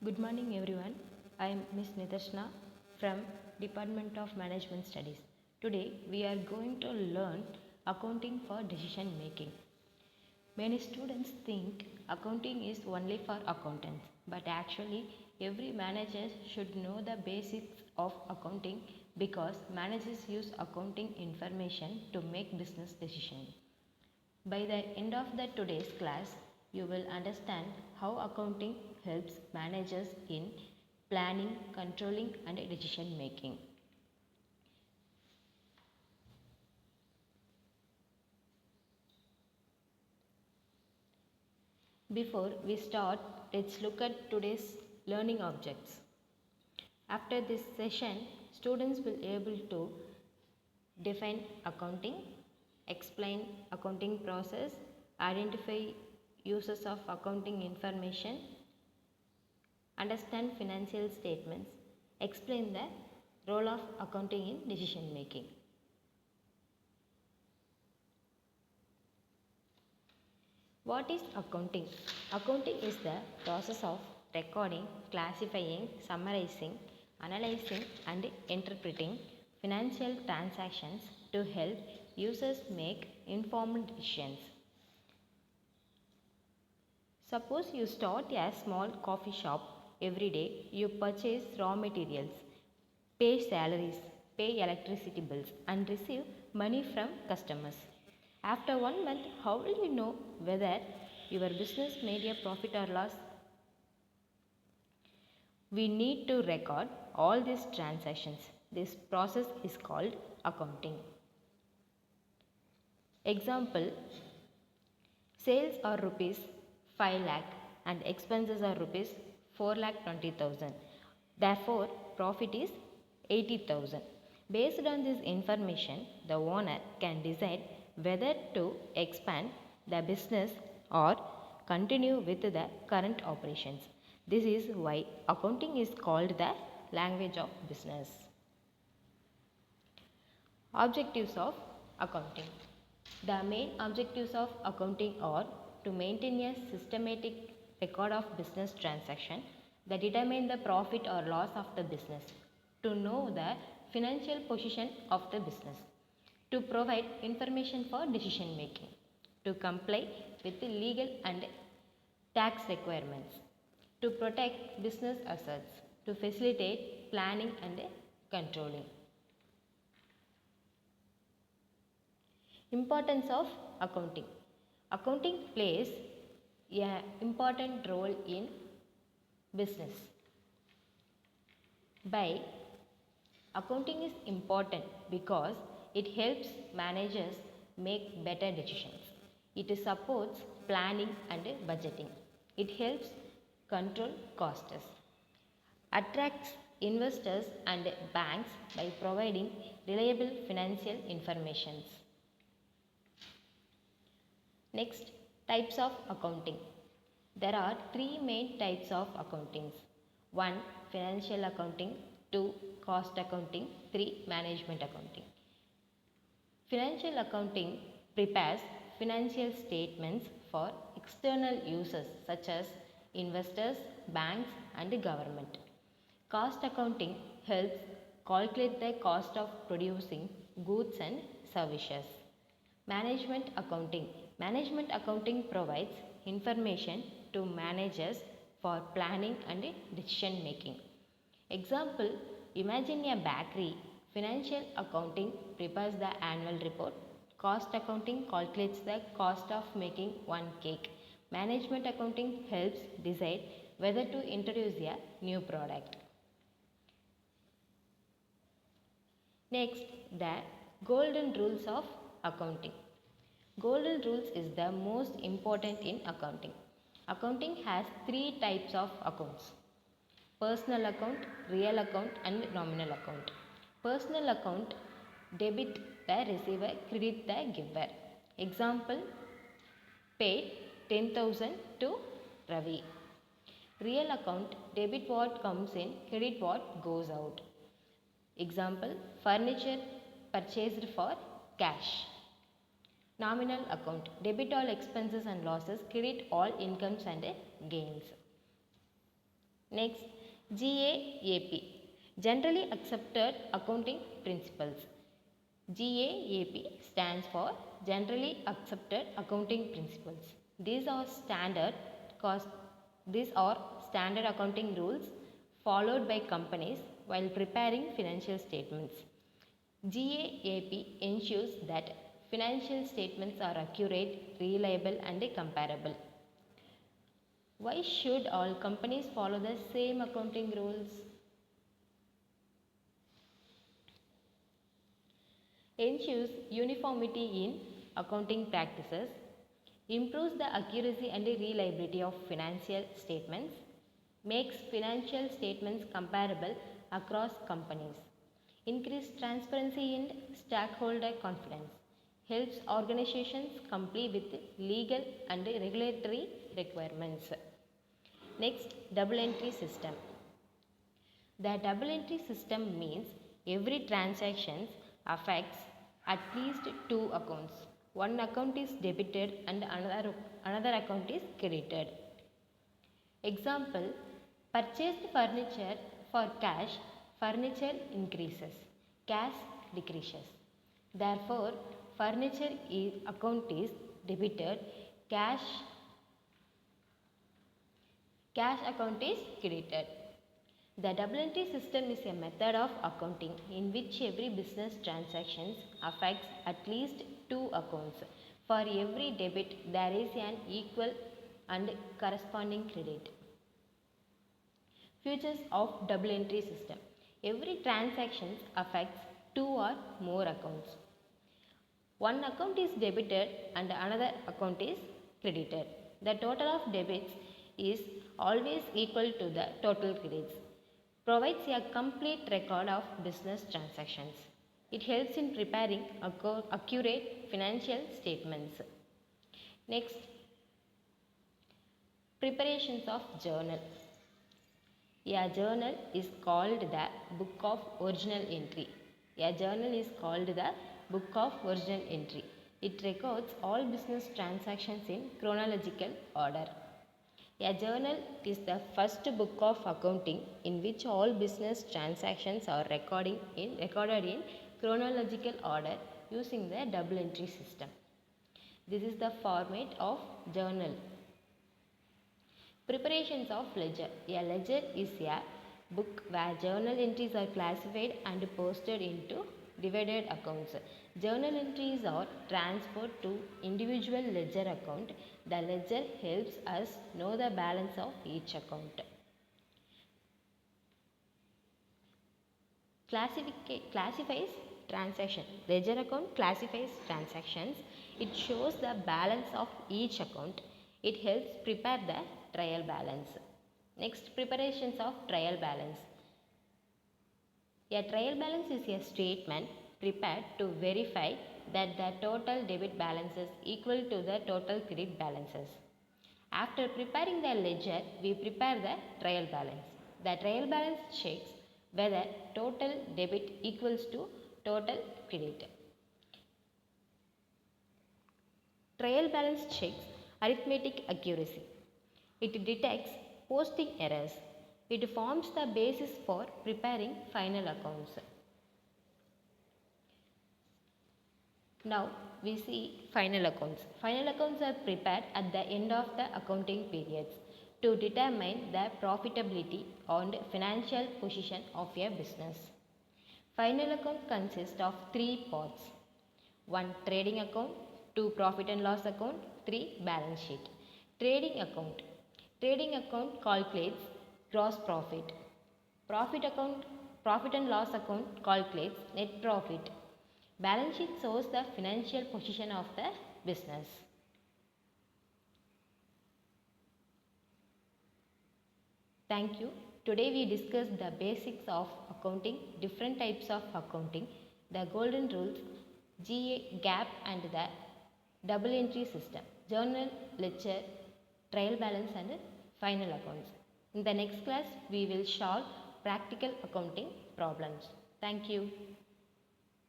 Good morning everyone. I am Miss Nidashna from Department of Management Studies. Today we are going to learn accounting for decision making. Many students think accounting is only for accountants, but actually every manager should know the basics of accounting because managers use accounting information to make business decisions. By the end of the today's class, you will understand how accounting helps managers in planning, controlling and decision making. Before we start, let's look at today's learning objects. After this session, students will be able to define accounting, explain accounting process, identify uses of accounting information, understand financial statements, explain the role of accounting in decision making. What is accounting? Accounting is the process of recording, classifying, summarizing, analyzing and interpreting financial transactions to help users make informed decisions. Suppose you start a small coffee shop. Every day you purchase raw materials, pay salaries, pay electricity bills and receive money from customers. After 1 month, how will you know whether your business made a profit or loss? We need to record all these transactions. This process is called accounting. Example, sales are rupees 5 lakh and expenses are rupees 4 lakh 20,000. Therefore, profit is 80,000. Based on this information, the owner can decide whether to expand the business or continue with the current operations. This is why accounting is called the language of business. Objectives of accounting. The main objectives of accounting are to maintain a systematic record of business transaction that determine the profit or loss of the business, to know the financial position of the business, to provide information for decision making, to comply with the legal and tax requirements, to protect business assets, to facilitate planning and controlling. Importance of accounting. Accounting plays an important role in business. By accounting is important because it helps managers make better decisions. It supports planning and budgeting. It helps control costs, attracts investors and banks by providing reliable financial information. Next, types of accounting. There are three main types of accountings. 1. Financial accounting. 2. Cost accounting. 3. Management accounting. Financial accounting prepares financial statements for external users such as investors, banks and government. Cost accounting helps calculate the cost of producing goods and services. Management accounting. Management accounting provides information to managers for planning and decision making. Example, imagine a bakery. Financial accounting prepares the annual report. Cost accounting calculates the cost of making one cake. Management accounting helps decide whether to introduce a new product. Next, the golden rules of accounting. Golden rules is the most important in accounting. Accounting has three types of accounts: personal account, real account and nominal account. Personal account debit the receiver, credit the giver. Example, paid 10,000 to Ravi. Real account debit what comes in, credit what goes out. Example, furniture purchased for cash. Nominal account debit all expenses and losses, credit all incomes and gains. Next, GAAP, Generally Accepted Accounting Principles. GAAP stands for Generally Accepted Accounting Principles. These are standard accounting rules followed by companies while preparing financial statements. GAAP ensures that financial statements are accurate, reliable and comparable. Why should all companies follow the same accounting rules? Ensures uniformity in accounting practices, improves the accuracy and reliability of financial statements, makes financial statements comparable across companies, increase transparency and stakeholder confidence, helps organizations comply with legal and regulatory requirements. Next, double entry system. The double entry system means every transaction affects at least two accounts. One account is debited and another account is credited. Example, purchased furniture for cash, furniture increases, cash decreases. Therefore, furniture account is debited, cash account is credited. The double entry system is a method of accounting in which every business transactions affects at least two accounts. For every debit, there is an equal and corresponding credit. Features of double entry system. Every transaction affects two or more accounts. One account is debited and another account is credited. The total of debits is always equal to the total credits. Provides a complete record of business transactions. It helps in preparing accurate financial statements. Next, preparations of journal. A journal is called the book of original entry. A journal is called the book of original entry. It records all business transactions in chronological order. A journal is the first book of accounting in which all business transactions are recorded in chronological order using the double entry system. This is the format of journal. Preparations of ledger. A ledger is a book where journal entries are classified and posted into divided accounts. Journal entries are transferred to individual ledger account. The ledger helps us know the balance of each account. Classifies transaction. Ledger account classifies transactions. It shows the balance of each account. It helps prepare the trial balance. Next, preparations of trial balance. A trial balance is a statement prepared to verify that the total debit balance is equal to the total credit balances. After preparing the ledger, we prepare the trial balance. The trial balance checks whether total debit equals to total credit. Trial balance checks arithmetic accuracy. It detects posting errors. It forms the basis for preparing final accounts. Now we see final accounts. Final accounts are prepared at the end of the accounting periods to determine the profitability and financial position of a business. Final account consists of three parts. 1. Trading account, 2. Profit and loss account, 3. Balance sheet. Trading account. Trading account calculates gross profit. Profit and loss account calculates net profit. Balance sheet shows the financial position of the business. Thank you. Today we discussed the basics of accounting, different types of accounting, the golden rules, GAAP and the double entry system, journal, ledger, trial balance and final accounts. In the next class, we will solve practical accounting problems. Thank you.